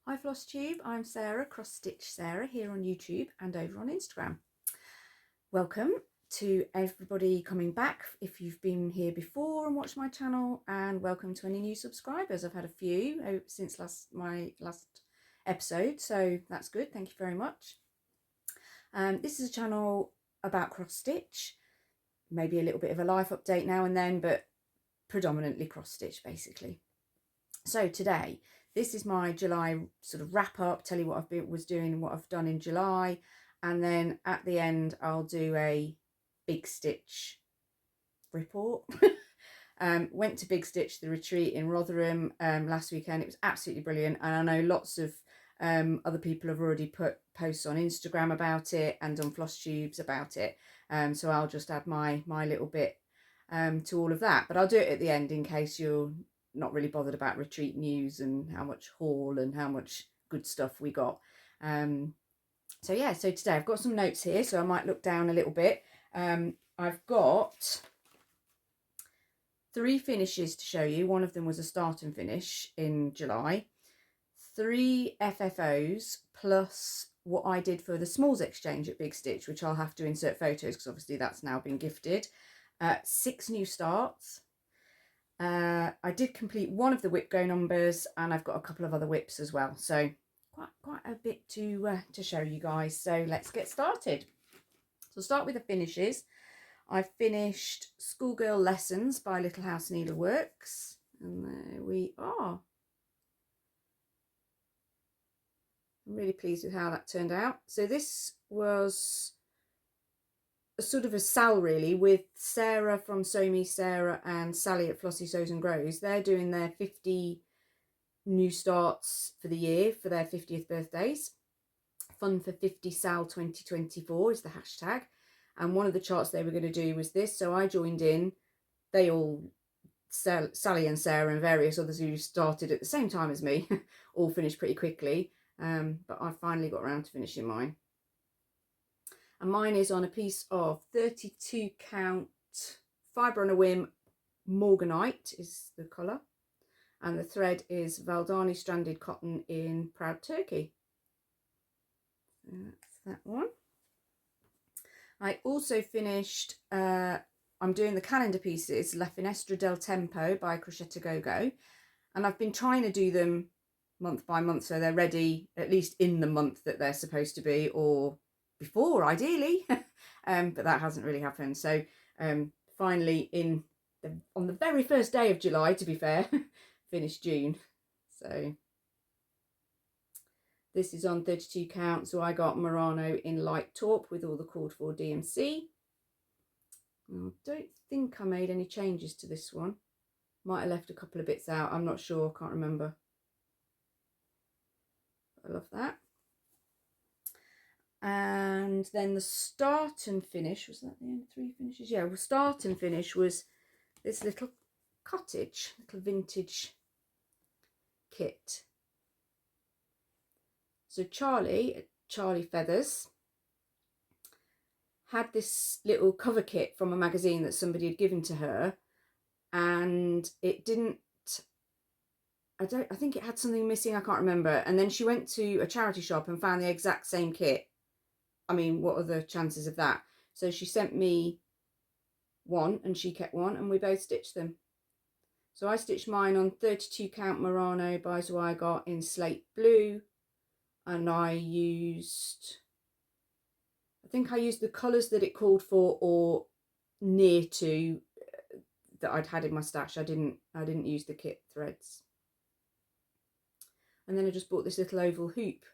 Hi Flosstube, I'm Sarah, Cross Stitch Sarah, here on YouTube and over on Instagram. Welcome to everybody coming back if you've been here before and watched my channel, and welcome to any new subscribers. I've had a few since my last episode, so that's good, thank you very much. This is a channel about cross stitch, maybe a little bit of a life update now and then, but predominantly cross stitch basically. So today, this is my July sort of wrap up, tell you what was doing, what I've done in July, and then at the end I'll do a Big Stitch report. Went to Big Stitch, the retreat in Rotherham last weekend. It was absolutely brilliant, and I know lots of other people have already put posts on Instagram about it and on Flosstubes about it, so I'll just add my little bit to all of that, but I'll do it at the end in case you're not really bothered about retreat news and how much haul and how much good stuff we got. So yeah, so today I've got some notes here, so I might look down a little bit. I've got 3 finishes to show you. One of them was a start and finish in July, 3 FFOs plus what I did for the Smalls exchange at Big Stitch, which I'll have to insert photos because obviously that's now been gifted. 6 new starts. I did complete one of the whip go numbers, and I've got a couple of other whips as well, so quite a bit to show you guys. So let's get started. So I'll start with the finishes. I finished Schoolgirl Lessons by Little House Needleworks, and there we are. I'm really pleased with how that turned out. So this was a sort of a sal really, with Sarah from Sew Me Sarah and Sally at Flossie Sews and Grows. They're doing their 50 new starts for the year for their 50th birthdays. Fun for 50 Sal 2024 is the hashtag, and one of the charts they were going to do was this, so I joined in. They all, Sally and Sarah and various others who started at the same time as me, all finished pretty quickly, but I finally got around to finishing mine. And mine is on a piece of 32 count fibre on a whim Morganite is the colour, and the thread is Valdani stranded cotton in Proud Turkey. So that's that one. I also finished, I'm doing the calendar pieces, La Finestra del Tempo by Crochet Go Go, and I've been trying to do them month by month so they're ready at least in the month that they're supposed to be, or before ideally, but that hasn't really happened. So finally on the very first day of July, to be fair, finished June. So this is on 32 count, so I got Murano in light taupe with all the called for DMC. I don't think I made any changes to this one. Might have left a couple of bits out, I'm not sure, can't remember. I love that. And then the start and finish, was that the only 3 finishes? Yeah, well, start and finish was this little cottage, little vintage kit. So Charlie Feathers had this little cover kit from a magazine that somebody had given to her, and it didn't, I think it had something missing, I can't remember. And then she went to a charity shop and found the exact same kit. I mean, what are the chances of that? So she sent me one and she kept one, and we both stitched them. So I stitched mine on 32 count Murano by Zweigart in slate blue, and I think I used the colours that it called for, or near to, that I'd had in my stash. I didn't use the kit threads. And then I just bought this little oval hoop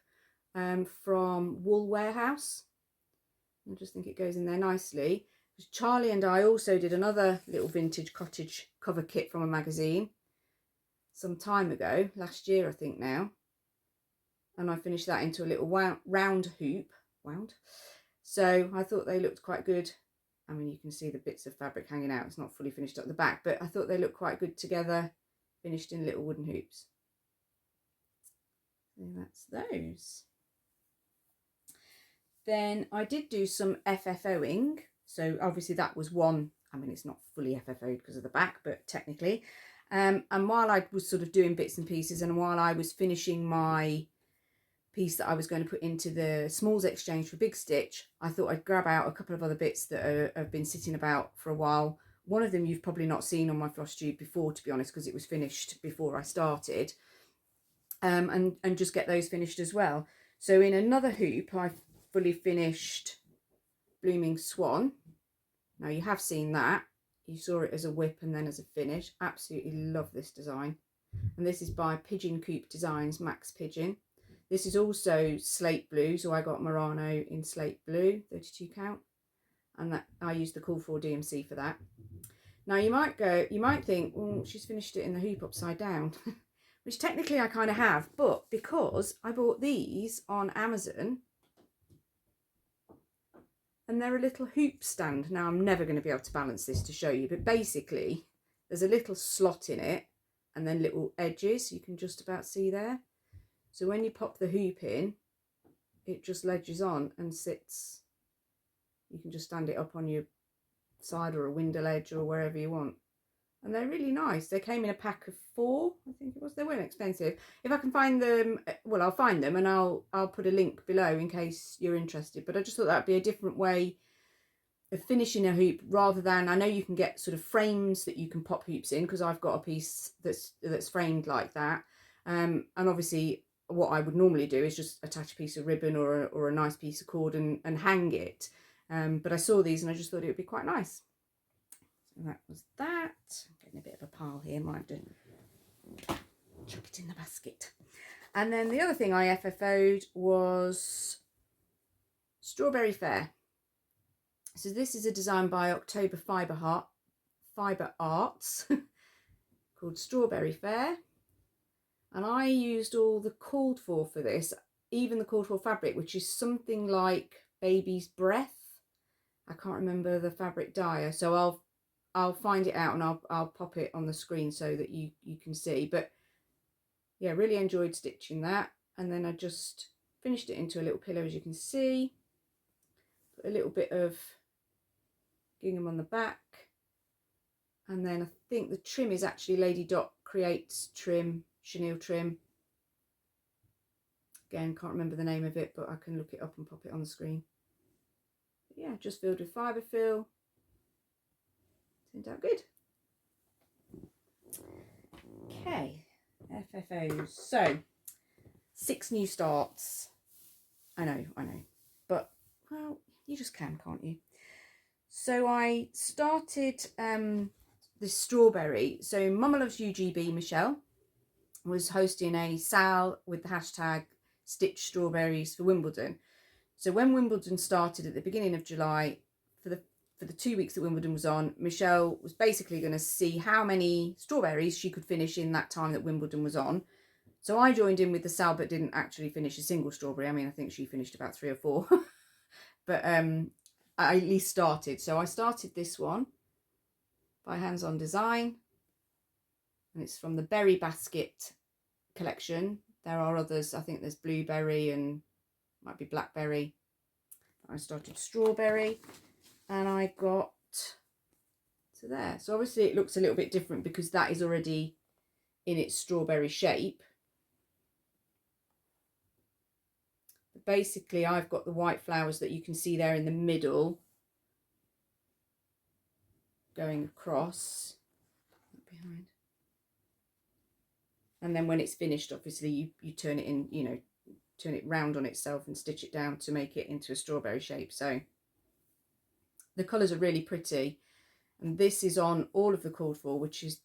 from Wool Warehouse. I just think it goes in there nicely. Charlie and I also did another little vintage cottage cover kit from a magazine some time ago, last year I think now, and I finished that into a little round hoop. So I thought they looked quite good. I mean, you can see the bits of fabric hanging out, it's not fully finished at the back, but I thought they looked quite good together, finished in little wooden hoops. So that's those. Then I did do some FFOing. So obviously that was one, I mean, it's not fully FFO'd because of the back, but technically. And while I was sort of doing bits and pieces, and while I was finishing my piece that I was going to put into the smalls exchange for big stitch, I thought I'd grab out a couple of other bits that have been sitting about for a while. One of them you've probably not seen on my Flosstube before, to be honest, because it was finished before I started, and just get those finished as well. So in another hoop I fully finished Blooming Swan. Now you have seen that, you saw it as a whip and then as a finish. Absolutely love this design, and this is by Pigeon Coop Designs, Max Pigeon. This is also slate blue, so I got Murano in slate blue, 32 count, and that I used the Call for DMC for that. Now you might think, oh, she's finished it in the hoop upside down, which technically I kind of have, but because I bought these on Amazon, and they're a little hoop stand. Now I'm never going to be able to balance this to show you, but basically there's a little slot in it and then little edges you can just about see there. So when you pop the hoop in, it just ledges on and sits. You can just stand it up on your side or a window ledge or wherever you want. And they're really nice. They came in a pack of 4, I think it was. They weren't expensive. If I can find them, well, I'll find them and I'll put a link below in case you're interested. But I just thought that'd be a different way of finishing a hoop, rather than, I know you can get sort of frames that you can pop hoops in, because I've got a piece that's framed like that. And obviously what I would normally do is just attach a piece of ribbon or a nice piece of cord and hang it. But I saw these and I just thought it would be quite nice. So that was that. I'm getting a bit of a pile here, might have to chuck it in the basket. And then the other thing I FFO'd was Strawberry Fair. So this is a design by October Fiber Arts called Strawberry Fair. And I used all the called for this, even the called for fabric, which is something like Baby's Breath. I can't remember the fabric dye, so I'll find it out and I'll pop it on the screen so that you can see. But yeah, really enjoyed stitching that. And then I just finished it into a little pillow, as you can see. Put a little bit of gingham on the back. And then I think the trim is actually Lady Dot Creates trim, chenille trim. Again, can't remember the name of it, but I can look it up and pop it on the screen. But yeah, just filled with fibre fill. Turned out good. Okay, FFOs. So 6 new starts. I know, but well, you just can't you? So I started this strawberry. So Mama Loves UGB Michelle was hosting a sale with the hashtag Stitch Strawberries for Wimbledon. So when Wimbledon started at the beginning of July, for the 2 weeks that Wimbledon was on, Michelle was basically going to see how many strawberries she could finish in that time that Wimbledon was on. So I joined in with the sale, but didn't actually finish a single strawberry. I mean, I think she finished about 3 or 4, but I at least started. So I started this one by Hands On Design, and it's from the Berry Basket collection. There are others. I think there's blueberry and might be blackberry. I started strawberry and I got to there. So obviously it looks a little bit different because that is already in its strawberry shape. But basically I've got the white flowers that you can see there in the middle going across behind. And then when it's finished, obviously you turn it in, you know, turn it round on itself and stitch it down to make it into a strawberry shape. So the colours are really pretty. And this is on all of the called for, which is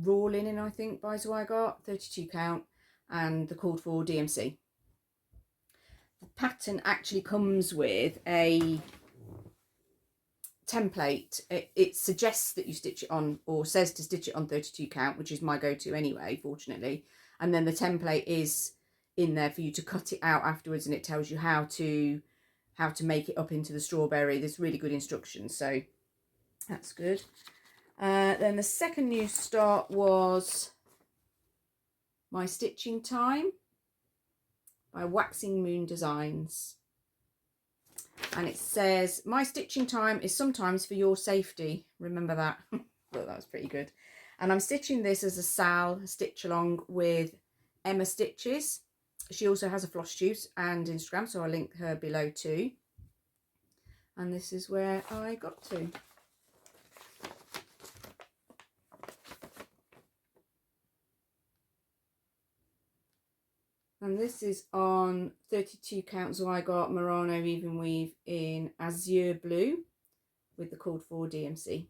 raw linen, I think, by Zweigart, 32 count, and the called for DMC. The pattern actually comes with a template. It suggests that you stitch it on, or says to stitch it on 32 count, which is my go-to anyway, fortunately. And then the template is in there for you to cut it out afterwards, and it tells you how to make it up into the strawberry. There's really good instructions, so that's good. Then the second new start was My Stitching Time by Waxing Moon Designs. And it says, my stitching time is sometimes for your safety. Remember that. Thought that was pretty good. And I'm stitching this as a Sal stitch along with Emma Stitches. She also has a Flosstubes and Instagram, so I'll link her below too. And this is where I got to. And this is on 32 count Zweigart Murano even weave in azure blue with the called for DMC.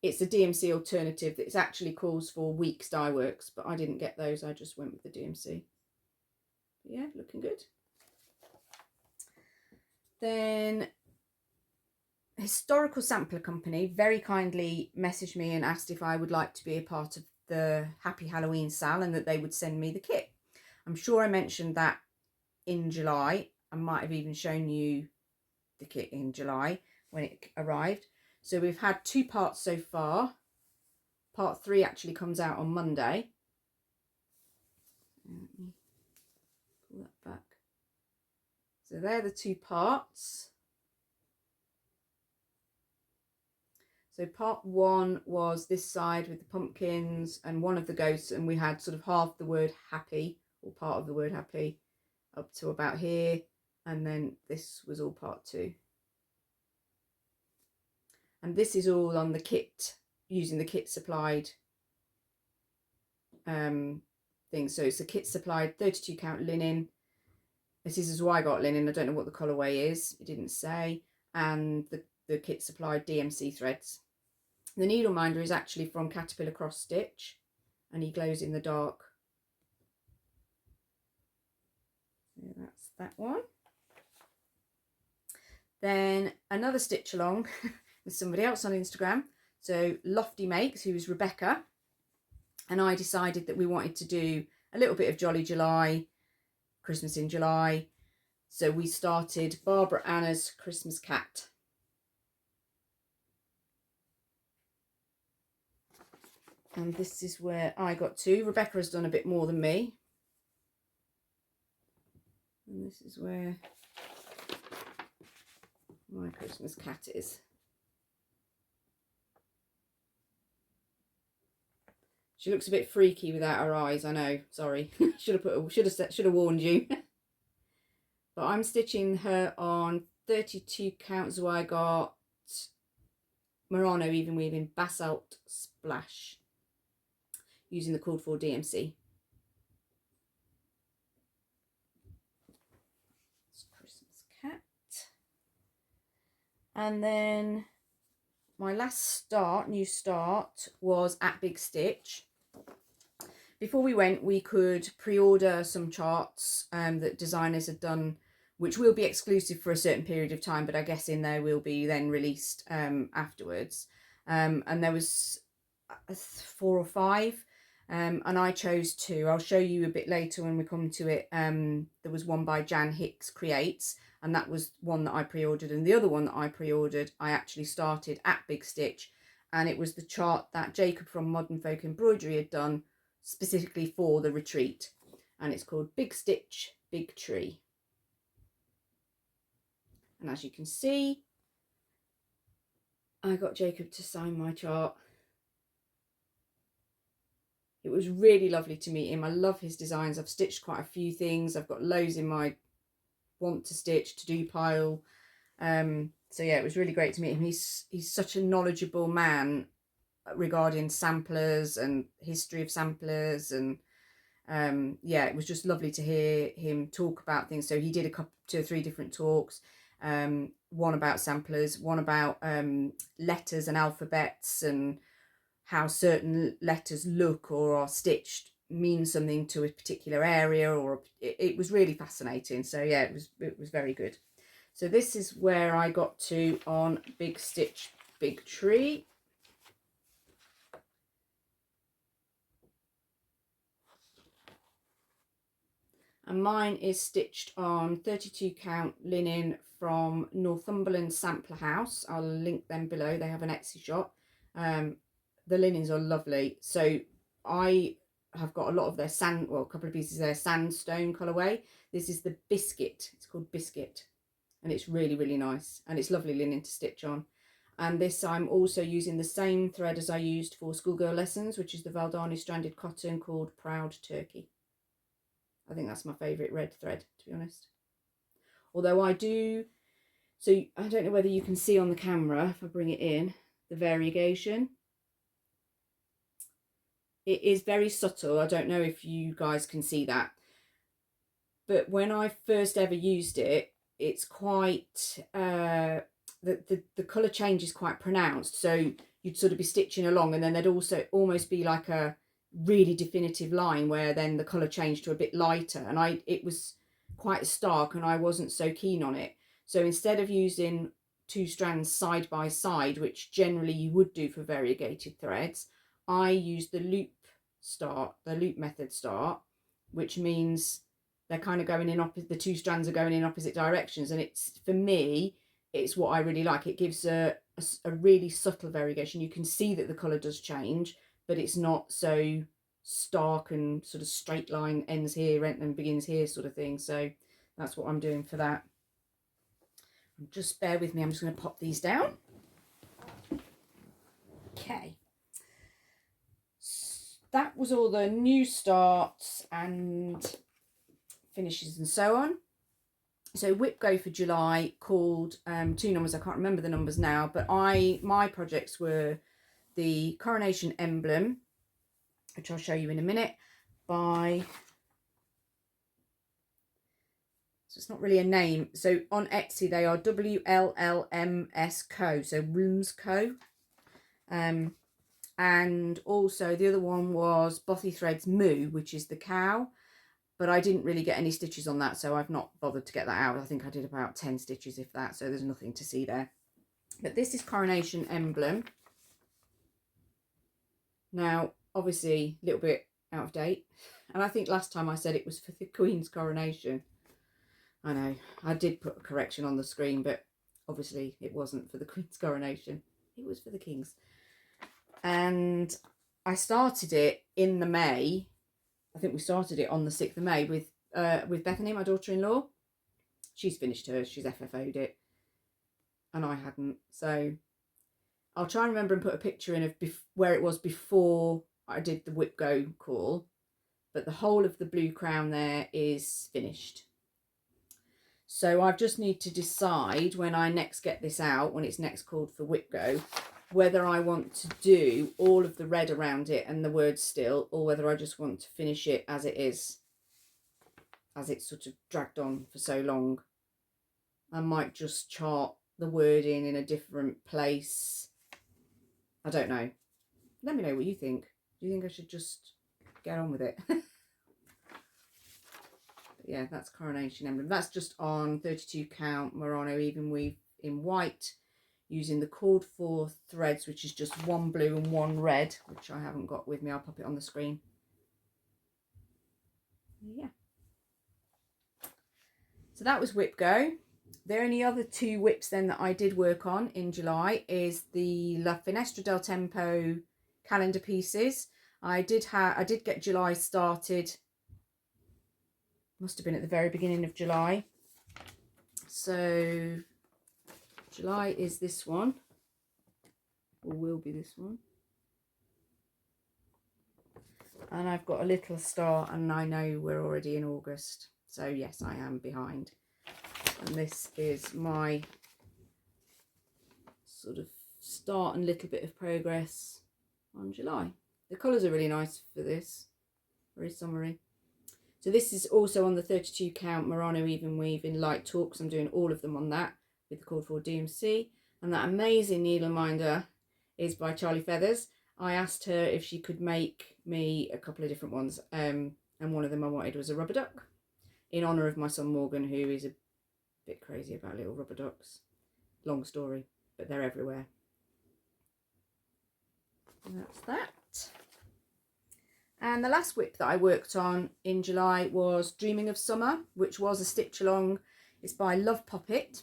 It's a DMC alternative that actually calls for Weeks dye works, but I didn't get those. I just went with the DMC. But yeah, looking good. Then Historical Sampler Company very kindly messaged me and asked if I would like to be a part of the Happy Halloween sale and that they would send me the kit. I'm sure I mentioned that in July. I might have even shown you the kit in July when it arrived. So we've had 2 parts so far. Part 3 actually comes out on Monday. Let me pull that back. So they're the 2 parts. So part 1 was this side with the pumpkins and one of the ghosts, and we had sort of half the word happy, or part of the word happy, up to about here, and then this was all part 2. And this is all on the kit, using the kit supplied thing. So it's a kit supplied 32 count linen. This is a Zweigart linen. I don't know what the colourway is. It didn't say. And the kit supplied DMC threads. The needle minder is actually from Caterpillar Cross Stitch, and he glows in the dark. So that's that one. Then another stitch along with somebody else on Instagram. So Lofty Makes, who's Rebecca, and I decided that we wanted to do a little bit of Jolly July, Christmas in July. So we started Barbara Anna's Christmas Cat. And this is where I got to. Rebecca has done a bit more than me. And this is where my Christmas cat is. She looks a bit freaky without her eyes, I know. Sorry. should have warned you. But I'm stitching her on 32 count Zweigart Murano even weaving basalt splash, using the called for DMC. It's Christmas cat. And then my last new start was at Big Stitch. Before we went, we could pre-order some charts that designers had done, which will be exclusive for a certain period of time, but I guess in there will be then released afterwards. And there was 4 or 5, and I chose 2. I'll show you a bit later when we come to it. There was one by Jan Hicks Creates, and that was one that I pre-ordered, and the other one that I pre-ordered I actually started at Big Stitch, and it was the chart that Jacob from Modern Folk Embroidery had done specifically for the retreat, and it's called Big Stitch Big Tree. And as you can see, I got Jacob to sign my chart. It was really lovely to meet him. I love his designs. I've stitched quite a few things. I've got loads in my want to stitch, to do pile. So yeah, it was really great to meet him. He's such a knowledgeable man regarding samplers and history of samplers, and yeah, it was just lovely to hear him talk about things. So he did 2 or 3 different talks, one about samplers, one about letters and alphabets, and how certain letters look or are stitched mean something to a particular area, or it was really fascinating. So yeah, it was very good. So this is where I got to on Big Stitch Big Tree. And mine is stitched on 32 count linen from Northumberland Sampler House. I'll link them below. They have an Etsy shop. The linens are lovely. So I have got a lot of their a couple of pieces of their sandstone colourway. This is the Biscuit. It's called Biscuit, and it's really, really nice, and it's lovely linen to stitch on. And this I'm also using the same thread as I used for schoolgirl lessons, which is the Valdani stranded cotton called Proud Turkey. I think that's my favourite red thread, to be honest. Although I do, so I don't know whether you can see on the camera, if I bring it in, the variegation. It is very subtle. I don't know if you guys can see that. But when I first ever used it, it's quite, the colour change is quite pronounced. So you'd sort of be stitching along and then there'd also almost be like a really definitive line where then the colour changed to a bit lighter. And it was quite stark and I wasn't so keen on it. So instead of using 2 strands side by side, which generally you would do for variegated threads, I used the loop method start, which means they're kind of going in opposite, the 2 strands are going in opposite directions. And it's, for me, it's what I really like. It gives a really subtle variegation. You can see that the colour does change, but it's not so stark and sort of straight line, ends here and begins here sort of thing. So that's what I'm doing for that. Just bear with me, I'm just going to pop these down. Okay. That was all the new starts and finishes and so on. So whip go for July called 2 numbers, I can't remember the numbers now, but my projects were the coronation emblem, which I'll show you in a minute, by, so it's not really a name, so on Etsy they are WLLMS Co, so Rooms Co. And also the other one was Bothy Threads Moo, which is the cow, but I didn't really get any stitches on that, so I've not bothered to get that out. I think I did about 10 stitches, if that, so there's nothing to see there. But this is Coronation Emblem. Now, obviously, a little bit out of date, and I think last time I said it was for the Queen's coronation. I know, I did put a correction on the screen, but obviously it wasn't for the Queen's coronation. It was for the King's. And I started it in the May. I think we started it on the 6th of May with Bethany, my daughter-in-law. She's finished hers, she's FFO'd it, and I hadn't. So I'll try and remember and put a picture in of where it was before I did the whip go call. But the whole of the blue crown there is finished. So I just need to decide when I next get this out, when it's next called for whip go, whether I want to do all of the red around it and the words still, or whether I just want to finish it as it is, as it's sort of dragged on for so long. I might just chart the wording in a different place. I don't know. Let me know what you think. Do you think I should just get on with it? Yeah, that's Coronation Emblem. That's just on 32 count Murano even weave in white, using the called for threads, which is just 1 blue and 1 red, which I haven't got with me. I'll pop it on the screen. Yeah. So that was whip go. The only other 2 whips then that I did work on in July is the La Finestra del Tempo calendar pieces. I did get July started, must have been at the very beginning of July. So July is this one, or will be this one. And I've got a little star, and I know we're already in August. So yes, I am behind. And this is my sort of start and little bit of progress on July. The colours are really nice for this, very summery. So this is also on the 32 count Murano even weave in light taupe, because I'm doing all of them on that with the called for DMC. And that amazing needle minder is by Charlie Feathers. I asked her if she could make me a couple of different ones, and one of them I wanted was a rubber duck, in honour of my son Morgan, who is a bit crazy about little rubber ducks. Long story, but they're everywhere. And that's that. And the last whip that I worked on in July was Dreaming of Summer, which was a stitch along. It's by Love Poppet.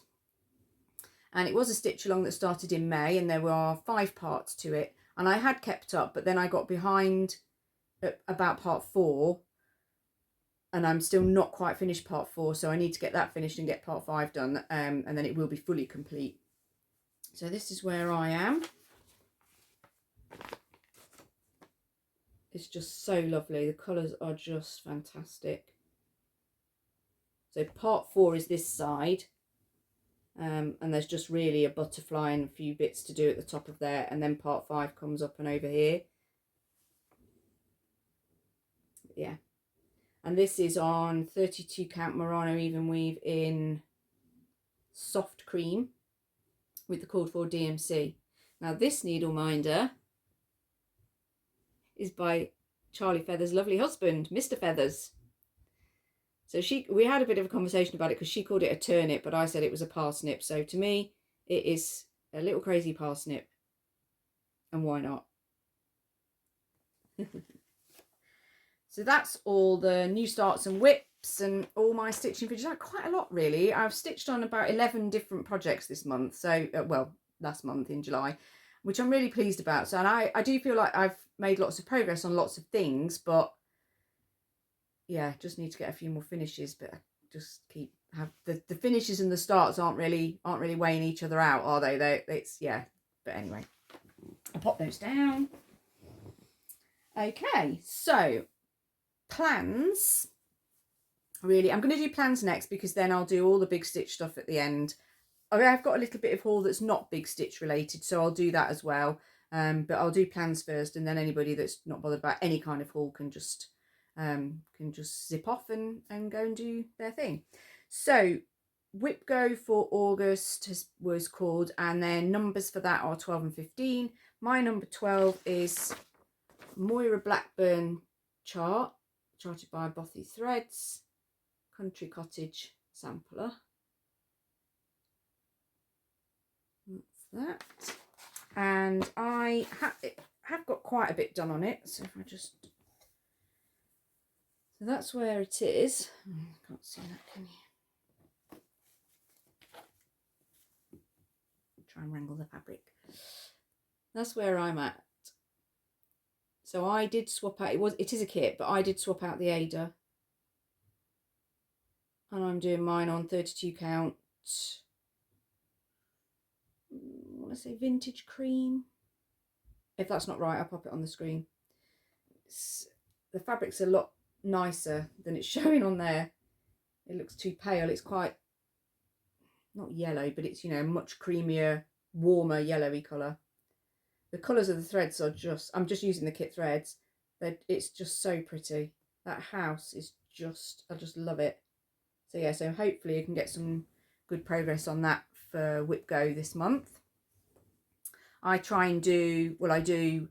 And it was a stitch along that started in May, and there were 5 parts to it. And I had kept up, but then I got behind at about part 4. And I'm still not quite finished part 4, so I need to get that finished and get part 5 done. And then it will be fully complete. So this is where I am. It's just so lovely. The colours are just fantastic. So part 4 is this side, and there's just really a butterfly and a few bits to do at the top of there, and then part 5 comes up and over here. Yeah, and this is on 32 count Murano even weave in soft cream with the called for DMC. Now this needle minder is by Charlie Feather's lovely husband, Mr. Feathers. So we had a bit of a conversation about it because she called it a turnip, but I said it was a parsnip. So to me, it is a little crazy parsnip. And why not? So that's all the new starts and whips and all my stitching videos. Quite a lot, really. I've stitched on about 11 different projects this month. So, well, last month in July, which I'm really pleased about. So, and I do feel like I've made lots of progress on lots of things, but yeah, just need to get a few more finishes. But I just have the finishes and the starts aren't really weighing each other out, are they? It's yeah. But anyway, I'll pop those down. Okay, so plans. Really, I'm going to do plans next because then I'll do all the big stitch stuff at the end. I've got a little bit of haul that's not big stitch related, so I'll do that as well. But I'll do plans first, and then anybody that's not bothered about any kind of haul can just zip off and go and do their thing. So Whip Go for August was called, and then numbers for that are 12 and 15. My number 12 is Moira Blackburn charted by Bothy Threads, Country Cottage sampler. That's that. And I have got quite a bit done on it. So if I just... So that's where it is. Can't see that, can you? Try and wrangle the fabric. That's where I'm at. So I did swap out, it is a kit, but I did swap out the Ada. And I'm doing mine on 32 count, I want to say vintage cream. If that's not right, I'll pop it on the screen. The fabric's a lot nicer than it's showing on there. It looks too pale. It's quite, not yellow, but it's, you know, much creamier, warmer yellowy colour. The colours of the threads are just, I'm just using the kit threads. It's just so pretty. That house is just, I just love it. So yeah, so hopefully you can get some good progress on that for Whip Go this month. I try and do, well, I do,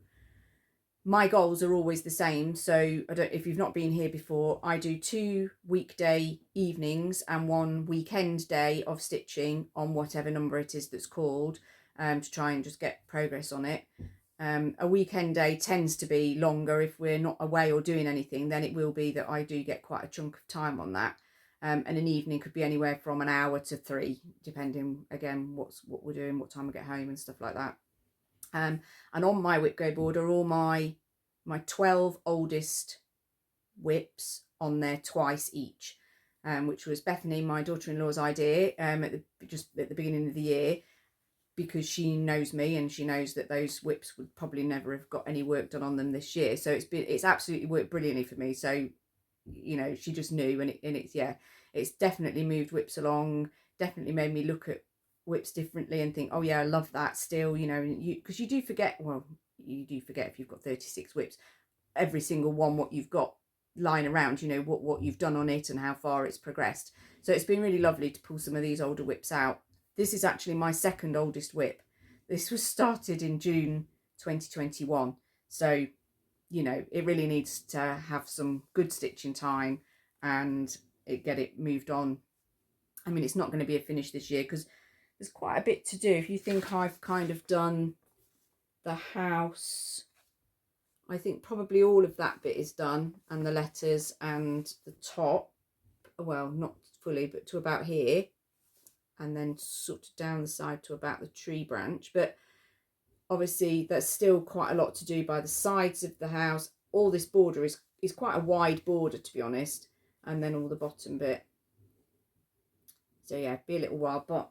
my goals are always the same. So if you've not been here before, I do 2 weekday evenings and 1 weekend day of stitching on whatever number it is that's called, to try and just get progress on it. A weekend day tends to be longer if we're not away or doing anything. Then it will be that I do get quite a chunk of time on that. And an evening could be anywhere from an hour to 3, depending again what we're doing, what time I get home and stuff like that. And on my Whip Go board are all my 12 oldest whips on there twice each, which was Bethany, my daughter-in-law's idea, just at the beginning of the year, because she knows me and she knows that those whips would probably never have got any work done on them this year. So it's absolutely worked brilliantly for me. So, you know, she just knew, and it's definitely moved whips along, definitely made me look at whips differently and think, oh yeah, I love that still, you know, because you do forget, well, you do forget if you've got 36 whips, every single one what you've got lying around, you know, what you've done on it and how far it's progressed. So it's been really lovely to pull some of these older whips out. This is actually my second oldest whip. This was started in June 2021. So, you know, it really needs to have some good stitching time and get it moved on. I mean, it's not going to be a finish this year because there's quite a bit to do. If you think I've kind of done the house, I think probably all of that bit is done, and the letters and the top, well, not fully, but to about here, and then sort of down the side to about the tree branch. But obviously there's still quite a lot to do by the sides of the house. All this border is quite a wide border, to be honest, and then all the bottom bit. So yeah, be a little while, but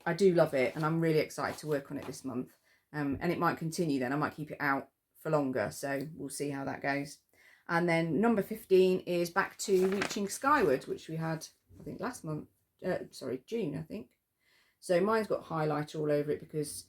I do love it, and I'm really excited to work on it this month. And it might continue then. I might keep it out for longer, so we'll see how that goes. And then number 15 is back to Reaching Skyward, which we had I think last month, sorry, June, I think. So mine's got highlighter all over it because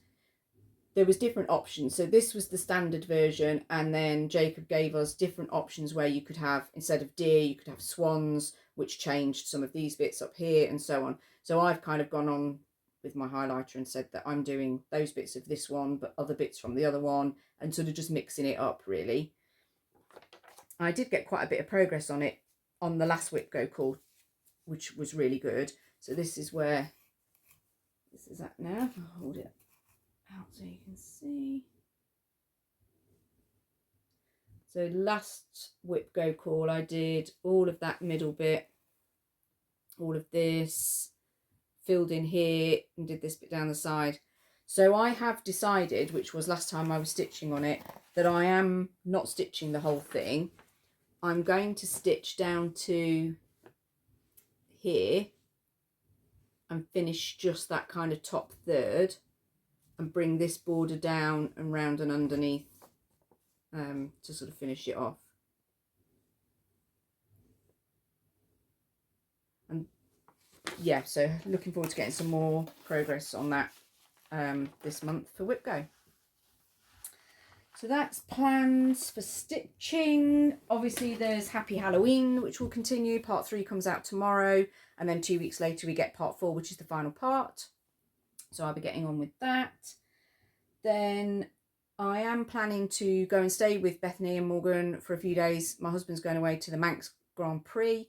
there was different options. So this was the standard version, and then Jacob gave us different options where you could have, instead of deer, you could have swans, which changed some of these bits up here and so on. So I've kind of gone on with my highlighter and said that I'm doing those bits of this one, but other bits from the other one, and sort of just mixing it up really. I did get quite a bit of progress on it on the last whip go call, which was really good. So this is where this is at now. I'll hold it out so you can see. So last whip go call I did all of that middle bit, all of this, filled in here and did this bit down the side. So I have decided, which was last time I was stitching on it, that I am not stitching the whole thing. I'm going to stitch down to here and finish just that kind of top third and bring this border down and round and underneath to sort of finish it off. And yeah, so looking forward to getting some more progress on that this month for Whip Go. So that's plans for stitching. Obviously there's Happy Halloween, which will continue. Part 3 comes out tomorrow, and then 2 weeks later we get part 4, which is the final part. So I'll be getting on with that. Then I am planning to go and stay with Bethany and Morgan for a few days. My husband's going away to the Manx Grand Prix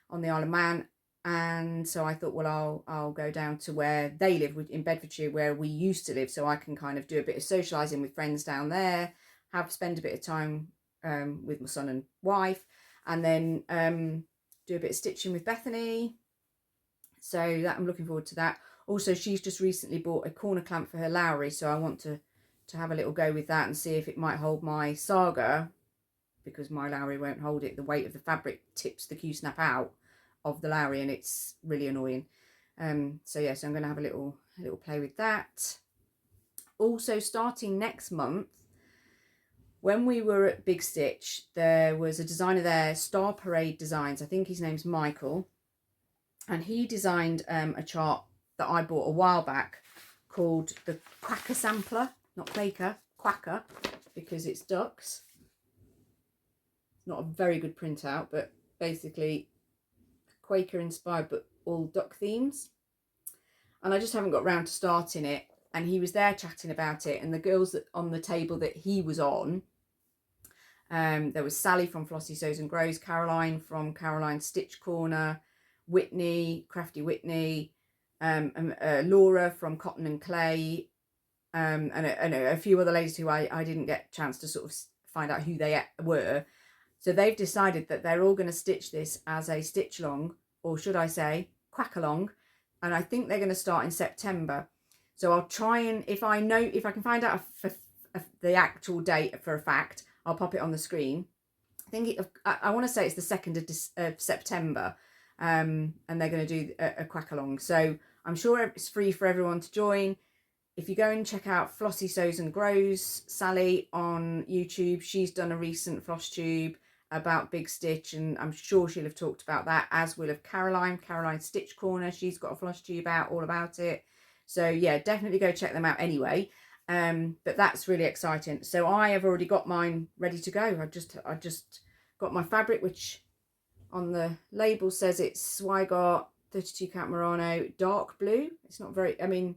on the Isle of Man, and so I thought, well, I'll go down to where they live, in Bedfordshire, where we used to live, so I can kind of do a bit of socialising with friends down there, spend a bit of time with my son and wife, and then do a bit of stitching with Bethany. So that I'm looking forward to that. Also, she's just recently bought a corner clamp for her Lowry, so I want to have a little go with that and see if it might hold my Saga, because my Lowry won't hold it. The weight of the fabric tips the Q-snap out of the Lowry, and it's really annoying. So yeah, so I'm going to have a little play with that. Also, starting next month, when we were at Big Stitch, there was a designer there, Star Parade Designs. I think his name's Michael, and he designed a chart that I bought a while back called the Quacker Sampler, not Quaker, Quacker, because it's ducks. It's not a very good printout, but basically Quaker inspired, but all duck themes. And I just haven't got round to starting it. And he was there chatting about it, and the girls that on the table that he was on, there was Sally from Flossie Sews and Grows, Caroline from Caroline Stitch Corner, Whitney, Crafty Whitney, Laura from Cotton and Clay, and a few other ladies who I didn't get a chance to sort of find out who they were. So they've decided that they're all going to stitch this as a stitch along, or should I say quack along, and I think they're going to start in September. So I'll try, and if I can find out the actual date for a fact, I'll pop it on the screen. I think I want to say it's the 2nd of September, and they're going to do a quack along. So I'm sure it's free for everyone to join. If you go and check out Flossie Sews and Grows, Sally on YouTube, she's done a recent Flosstube about Big Stitch, and I'm sure she'll have talked about that, as will have Caroline Stitch Corner. She's got a Flosstube out all about it. So yeah, definitely go check them out anyway. But that's really exciting. So I have already got mine ready to go. I just got my fabric, which on the label says it's Swigart 32 count Murano dark blue. It's not very, I mean,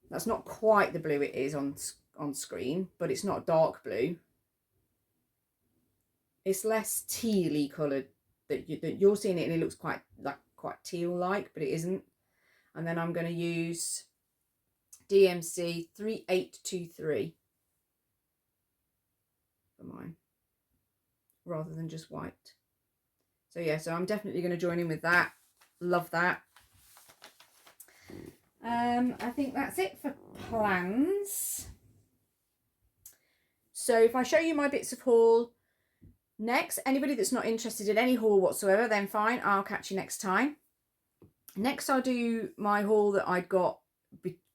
that's not quite the blue it is on screen, but it's not dark blue. It's less tealy coloured that you're seeing it, and it looks quite teal like, but it isn't. And then I'm going to use DMC 3823 for mine, rather than just white. So yeah, so I'm definitely going to join in with that. Love that. I think that's it for plans. So if I show you my bits of haul next, anybody that's not interested in any haul whatsoever, then fine, I'll catch you next time. Next I'll do my haul that I'd got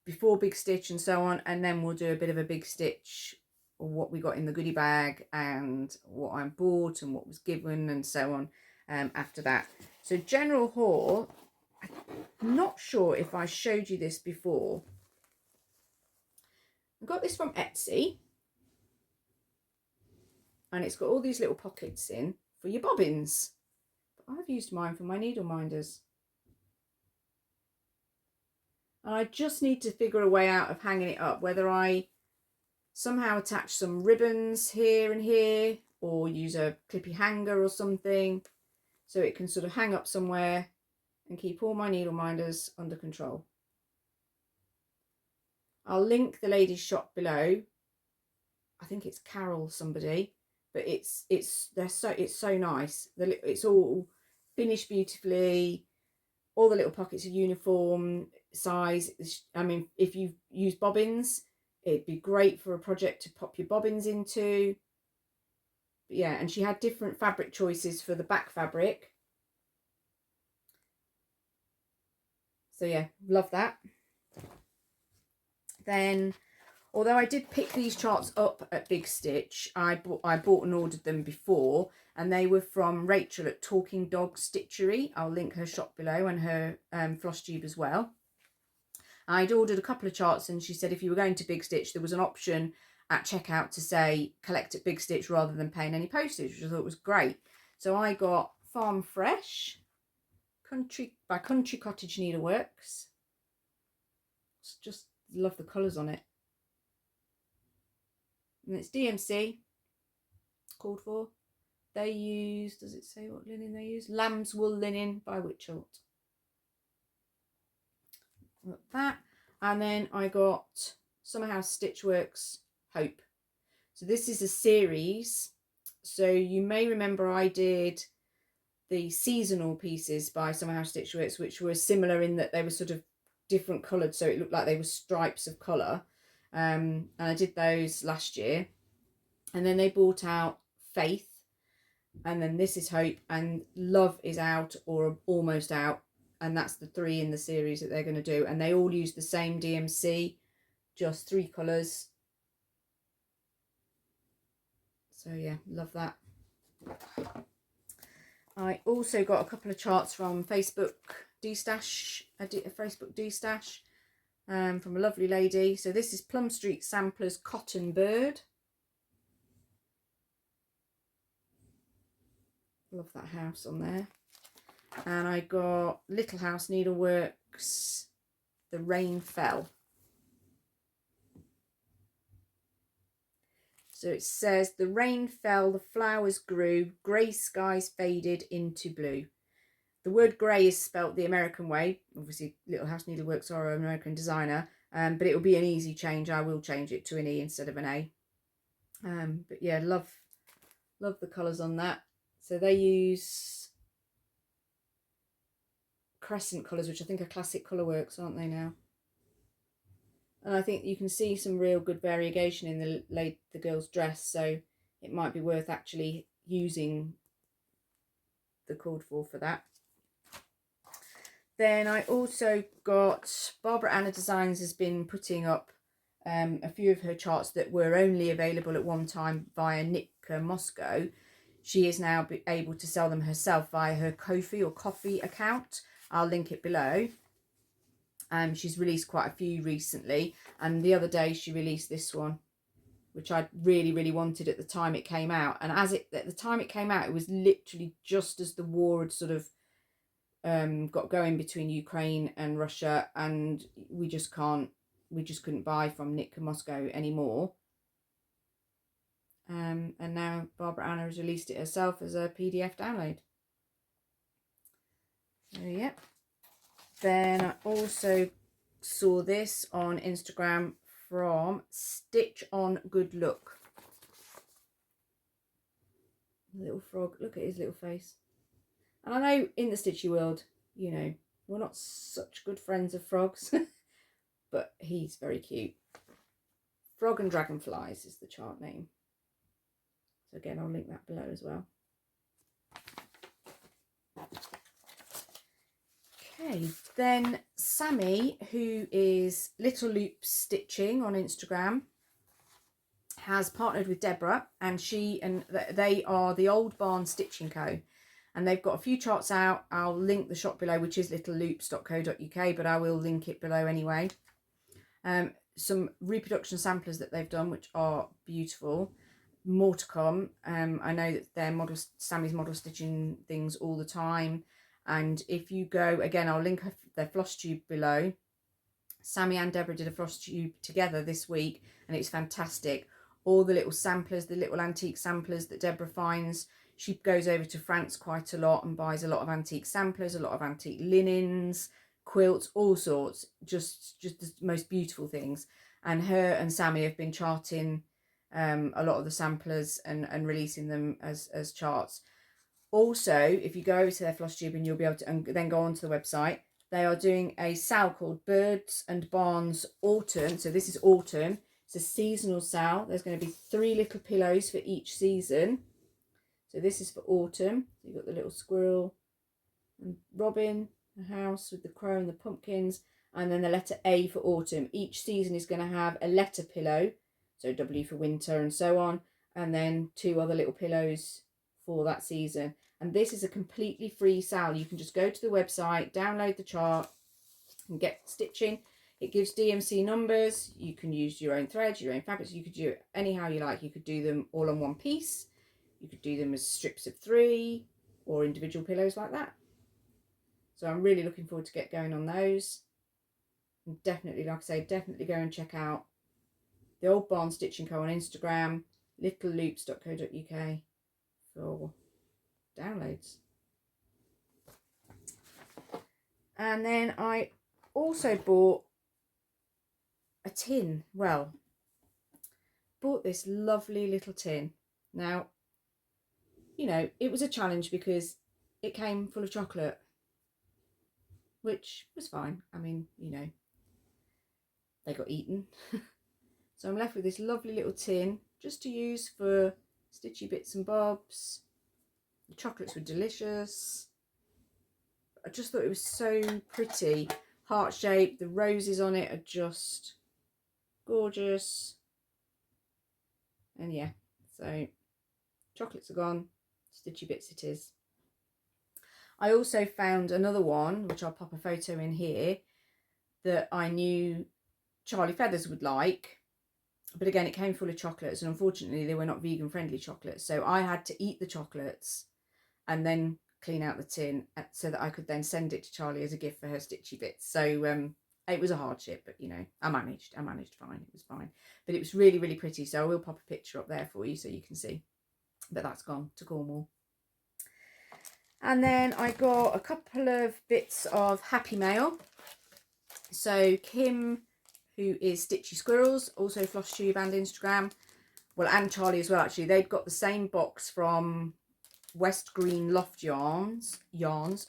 before Big Stitch and so on, and then we'll do a bit of a Big Stitch, or what we got in the goodie bag and what I bought and what was given and so on after that. So general haul, I'm not sure if I showed you this before. I got this from Etsy, and it's got all these little pockets in for your bobbins. But I've used mine for my needle minders. And I just need to figure a way out of hanging it up, whether I somehow attach some ribbons here and here, or use a clippy hanger or something, so it can sort of hang up somewhere and keep all my needle minders under control. I'll link the lady's shop below. I think it's Carol somebody, but it's so nice. It's all finished beautifully. All the little pockets are uniform size. I mean, if you use bobbins, it'd be great for a project to pop your bobbins into. But yeah, and she had different fabric choices for the back fabric. So yeah, love that. Then, although I did pick these charts up at Big Stitch, I bought and ordered them before, and they were from Rachel at Talking Dog Stitchery. I'll link her shop below and her Flosstube as well. I'd ordered a couple of charts, and she said if you were going to Big Stitch, there was an option at checkout to say collect at Big Stitch rather than paying any postage, which I thought was great. So I got Farm Fresh by Country Cottage Needleworks. Just love the colours on it. And it's DMC called for. They use, does it say what linen they use? Lamb's wool linen by Witchelt. Got that. And then I got Summerhouse Stitchworks Hope. So this is a series. So you may remember I did the seasonal pieces by Summerhouse Stitchworks, which were similar in that they were sort of different coloured, so it looked like they were stripes of colour. And I did those last year. And then they brought out Faith, and then This is Hope, and Love is out or almost out, and that's the 3 in the series that they're going to do. And they all use the same DMC, just 3 colours. So yeah, love that. I also got a couple of charts from Facebook D-Stash, a Facebook D-Stash, from a lovely lady. So this is Plum Street Samplers Cotton Bird. Love that house on there. And I got Little House Needleworks, The Rain Fell. So it says, the rain fell, the flowers grew, grey skies faded into blue. The word grey is spelt the American way. Obviously, Little House Needleworks are an American designer, but it will be an easy change. I will change it to an E instead of an A. But yeah, love the colours on that. So they use crescent colours, which I think are Classic Colourworks, aren't they now? And I think you can see some real good variegation in the girl's dress, so it might be worth actually using the called for that. Then I also got Barbara Anna Designs has been putting up a few of her charts that were only available at one time via Nick Moscow. She is now able to sell them herself via her Ko-fi or Coffee account. I'll link it below. She's released quite a few recently, and the other day she released this one, which I really wanted at the time it came out. And at the time it came out, it was literally just as the war had sort of got going between Ukraine and Russia, and we just couldn't buy from Nick Moscow anymore. And now Barbara Anna has released it herself as a PDF download. So yeah. Then I also saw this on Instagram from Stitch on Good Look. Little frog, look at his little face. And I know in the Stitchy world, you know, we're not such good friends of frogs, but he's very cute. Frog and Dragonflies is the chart name. So again, I'll link that below as well. Okay, then Sammy, who is Little Loops Stitching on Instagram, has partnered with Deborah, and they are the Old Barn Stitching Co. And they've got a few charts out. I'll link the shop below, which is littleloops.co.uk, but I will link it below anyway. Some reproduction samplers that they've done, which are beautiful. More to come. I know that they're Sammy's model stitching things all the time. And if you go, again, I'll link their Flosstube below. Sammy and Deborah did a Flosstube together this week, and it's fantastic. All the little samplers, the little antique samplers that Deborah finds. She goes over to France quite a lot and buys a lot of antique samplers, a lot of antique linens, quilts, all sorts, just the most beautiful things. And her and Sammy have been charting a lot of the samplers and releasing them as charts. Also, if you go over to their Flosstube, and you'll be able to, and then go onto the website, they are doing a sale called Birds and Barns Autumn. So this is autumn. It's a seasonal sale. There's going to be 3 little pillows for each season. So this is for autumn. So you've got the little squirrel and robin, the house with the crow and the pumpkins, and then the letter A for autumn. Each season is going to have a letter pillow, so W for winter and so on, and then 2 other little pillows for that season. And this is a completely free sale. You can just go to the website, download the chart and get stitching. It gives DMC numbers. You can use your own threads, your own fabrics. You could do it anyhow you like. You could do them all on one piece. You could do them as strips of 3 or individual pillows like that. So I'm really looking forward to get going on those. And definitely, like I say, definitely go and check out the Old Barn Stitching Co on Instagram, littleloops.co.uk for downloads. And then I also bought a tin. Well, bought this lovely little tin. Now, you know, it was a challenge because it came full of chocolate, which was fine. I mean, you know, they got eaten. So I'm left with this lovely little tin just to use for stitchy bits and bobs. The chocolates were delicious. I just thought it was so pretty. Heart shaped. The roses on it are just gorgeous. And yeah, so chocolates are gone. Stitchy bits it is. I also found another one, which I'll pop a photo in here, that I knew Charlie Feathers would like. But again, it came full of chocolates, and unfortunately they were not vegan friendly chocolates. So I had to eat the chocolates and then clean out the tin so that I could then send it to Charlie as a gift for her stitchy bits. So it was a hardship, but you know, I managed fine. It was fine. But it was really, really pretty. So I will pop a picture up there for you so you can see. But that's gone to Cornwall. And then I got a couple of bits of happy mail. So Kim, who is Stitchy Squirrels, also Flosstube and Instagram, well, and Charlie as well, actually, they'd got the same box from West Green Loft Yarns,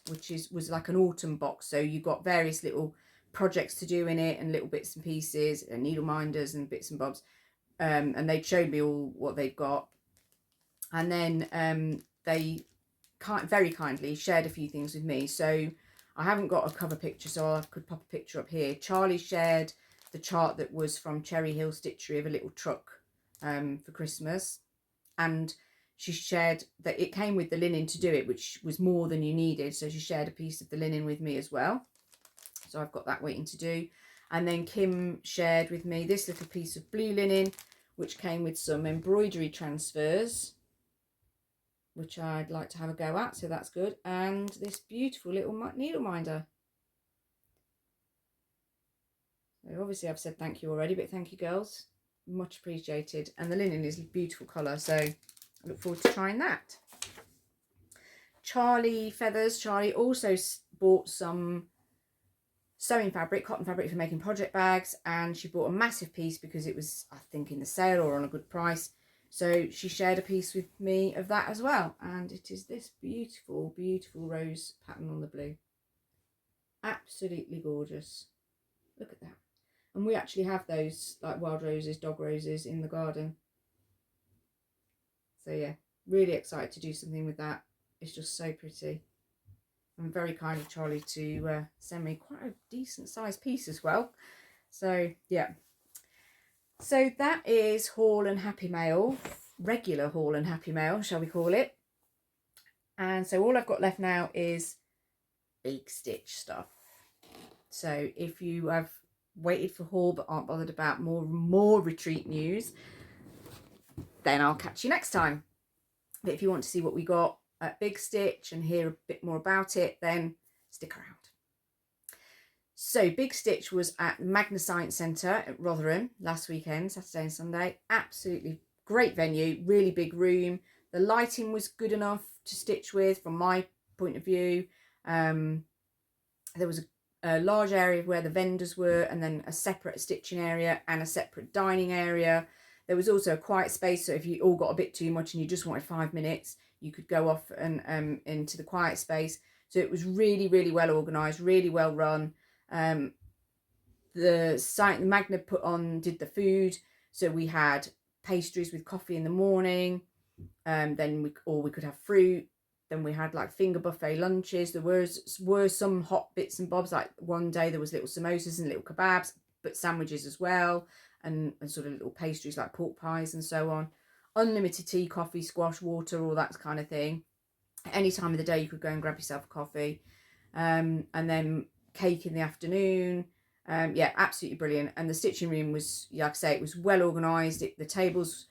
which was like an autumn box. So you got various little projects to do in it and little bits and pieces and needle minders and bits and bobs. And they showed me all what they've got. And then they very kindly shared a few things with me. So I haven't got a cover picture, so I could pop a picture up here. Charlie shared the chart that was from Cherry Hill Stitchery of a little truck for Christmas, and she shared that it came with the linen to do it, which was more than you needed, so she shared a piece of the linen with me as well. So I've got that waiting to do. And then Kim shared with me this little piece of blue linen, which came with some embroidery transfers, which I'd like to have a go at, so that's good. And this beautiful little needle minder. So obviously I've said thank you already, but thank you, girls. Much appreciated. And the linen is a beautiful colour, so I look forward to trying that. Charlie also bought some sewing fabric, cotton fabric for making project bags, and she bought a massive piece because it was, I think, in the sale or on a good price. So she shared a piece with me of that as well, and it is this beautiful, beautiful rose pattern on the blue. Absolutely gorgeous. Look at that. And we actually have those like wild roses, dog roses in the garden. So yeah, really excited to do something with that. It's just so pretty. And very kind of Charlie to send me quite a decent sized piece as well. So yeah. So that is haul and happy mail, regular haul and happy mail, shall we call it. And so all I've got left now is big stitch stuff. So if you have waited for haul but aren't bothered about more retreat news, then I'll catch you next time. But if you want to see what we got at Big Stitch and hear a bit more about it, then stick around. So Big Stitch was at the Magna Science Centre at Rotherham last weekend, Saturday and Sunday. Absolutely great venue, really big room. The lighting was good enough to stitch with from my point of view. There was a large area where the vendors were, and then a separate stitching area and a separate dining area. There was also a quiet space, so if you all got a bit too much and you just wanted 5 minutes, you could go off and into the quiet space. So it was really, really well organised, really well run. The Magna did the food, so we had pastries with coffee in the morning. Then we could have fruit. Then we had like finger buffet lunches. There were some hot bits and bobs. Like one day there was little samosas and little kebabs, but sandwiches as well, and sort of little pastries like pork pies and so on. Unlimited tea, coffee, squash, water, all that kind of thing. At any time of the day you could go and grab yourself a coffee. And then cake in the afternoon. Yeah, absolutely brilliant. And the stitching room was, like I say, it was well organised. The tables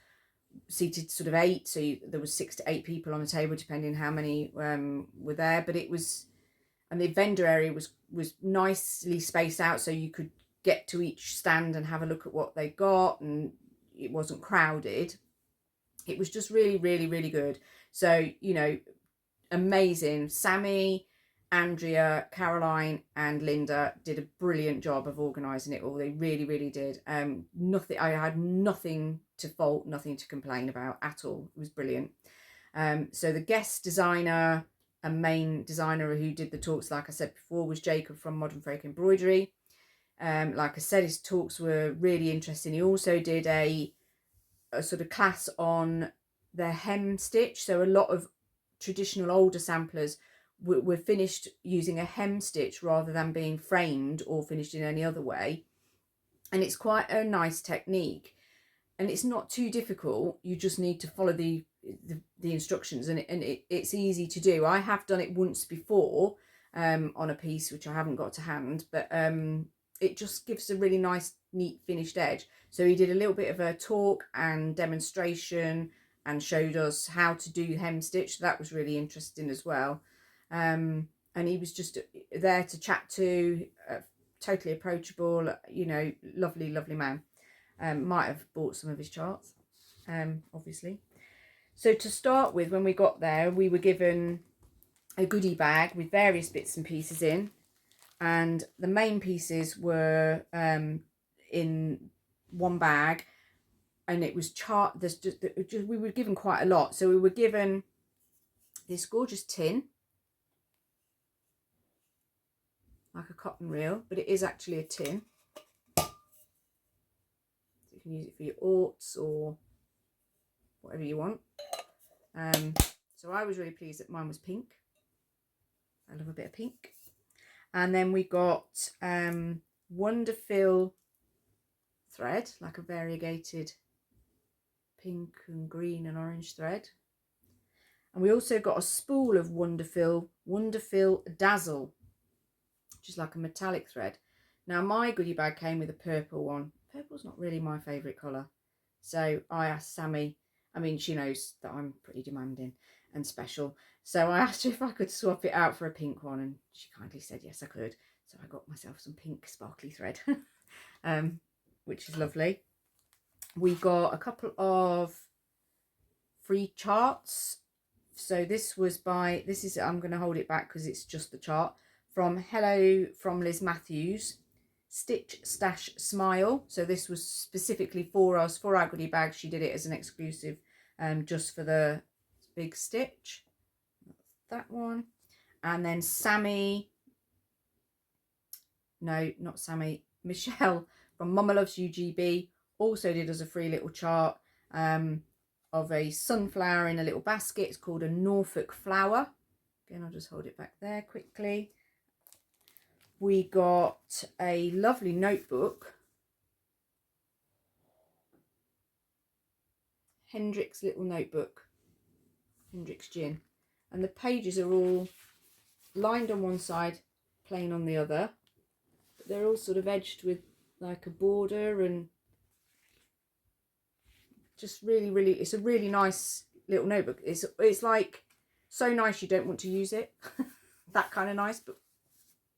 seated sort of 8, so there was 6 to 8 people on the table depending how many were there. But it was, and the vendor area was nicely spaced out, so you could get to each stand and have a look at what they got, and it wasn't crowded. It was just really, really, really good. So, you know, amazing. Sammy, Andrea, Caroline and Linda did a brilliant job of organising it all. They really, really did. I had nothing to fault, nothing to complain about at all. It was brilliant. So the guest designer and main designer who did the talks, like I said before, was Jacob from Modern Folk Embroidery. Like I said, his talks were really interesting. He also did a sort of class on the hem stitch. So a lot of traditional older samplers were finished using a hem stitch rather than being framed or finished in any other way. And it's quite a nice technique, and it's not too difficult. You just need to follow the instructions, and it's easy to do. I have done it once before on a piece which I haven't got to hand, but it just gives a really nice, neat finished edge. So he did a little bit of a talk and demonstration and showed us how to do hem stitch. That was really interesting as well. And he was just there to chat to, totally approachable, you know, lovely, lovely man. Might have bought some of his charts, obviously. So to start with, when we got there, we were given a goodie bag with various bits and pieces in. And the main pieces were in one bag, and it was we were given quite a lot. So we were given this gorgeous tin, like a cotton reel, but it is actually a tin. So you can use it for your orts or whatever you want. So I was really pleased that mine was pink. I love a bit of pink. And then we got Wonderfill thread, like a variegated pink and green and orange thread. And we also got a spool of Wonderfill Dazzle, which is like a metallic thread. Now my goodie bag came with a purple one. Purple's not really my favourite colour. So I asked Sammy, I mean, she knows that I'm pretty demanding and special. So I asked her if I could swap it out for a pink one, and she kindly said yes, I could. So I got myself some pink sparkly thread, which is lovely. We got a couple of free charts. So this is, I'm going to hold it back because it's just the chart. From Hello from Liz Matthews, Stitch Stash Smile. So this was specifically for us, for our goodie bag. She did it as an exclusive, just for the Big Stitch. That one. And then Michelle from Mama Loves UGB also did us a free little chart of a sunflower in a little basket. It's called a Norfolk flower. Again, I'll just hold it back there quickly. We got a lovely notebook. Hendrix little notebook. Hendrix gin. and the pages are all lined on one side, plain on the other, but they're all sort of edged with like a border, and just really, it's a really nice little notebook. It's like so nice you don't want to use it. That kind of nice, but